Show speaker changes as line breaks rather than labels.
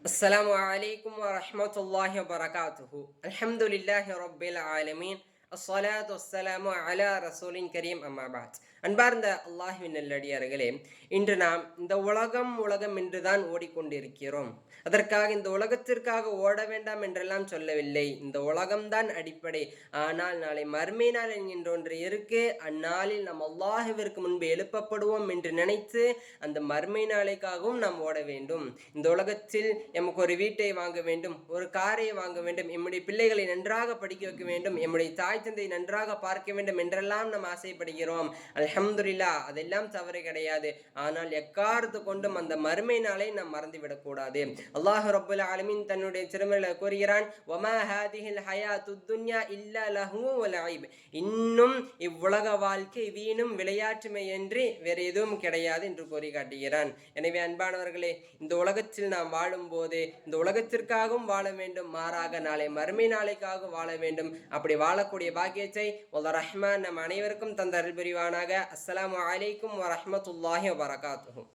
السلام عليكم ورحمة الله وبركاته. الحمد لله رب العالمين. الصلاة والسلام على رسول كريم أما بعد. அன்பார்ந்த அல்லாஹ்வின் நல்லடியார்களே, இன்று நாம் இந்த உலகம் என்றுதான் ஓடிக்கொண்டிருக்கிறோம். அதற்காக இந்த உலகத்திற்காக ஓட வேண்டாம் என்றெல்லாம் சொல்லவில்லை. இந்த உலகம்தான் அடிப்படை. ஆனால் நாளை மறுமை நாள் என்கின்ற ஒன்று இருக்கு. அந்நாளில் நாம் அல்லாஹ்விற்கு முன்பு எழுப்பப்படுவோம் என்று நினைத்து அந்த மறுமை நாளைக்காகவும் நாம் ஓட வேண்டும். இந்த உலகத்தில் எமக்கு ஒரு வீட்டை வாங்க வேண்டும், ஒரு காரை வாங்க வேண்டும், எம்முடைய பிள்ளைகளை நன்றாக படிக்க வைக்க வேண்டும், எம்முடைய தாய் தந்தை நன்றாக பார்க்க வேண்டும் என்றெல்லாம் நாம் ஆசைப்படுகிறோம். அல்ஹம்துலில்லாஹ், அதெல்லாம் தவறு கிடையாது. ஆனால் எக்காரத்து கொண்டும் அந்த மறுமை நாளை நாம் மறந்துவிடக் கூடாது. அல்லாஹ் ரப்புல் ஆலமீன் தன்னுடைய திருமறையில கூறுகிறான், வமா ஹாதிஹில் ஹயாத்துத் துன்யா இல்லா லஹ்வு வ லஇப். இன்னும் இவ்வுலக வாழ்க்கை வீணும் விளையாட்டுமை என்று வேறு எதுவும் கிடையாது என்று கூறி காட்டுகிறான். எனவே அன்பானவர்களே, இந்த உலகத்தில் நாம் வாழும்போது இந்த உலகத்திற்காகவும் வாழ வேண்டும், மாறாக நாளை மறுமை நாளைக்காக வாழ வேண்டும். அப்படி வாழக்கூடிய பாக்கியத்தை வல்ல ரஹ்மான் நம் அனைவருக்கும் தந்த அருள் புரிவானாக. அஸ்ஸலாமு அலைக்கும் வரஹ்மத்துல்லாஹி வபரகாத்துஹு.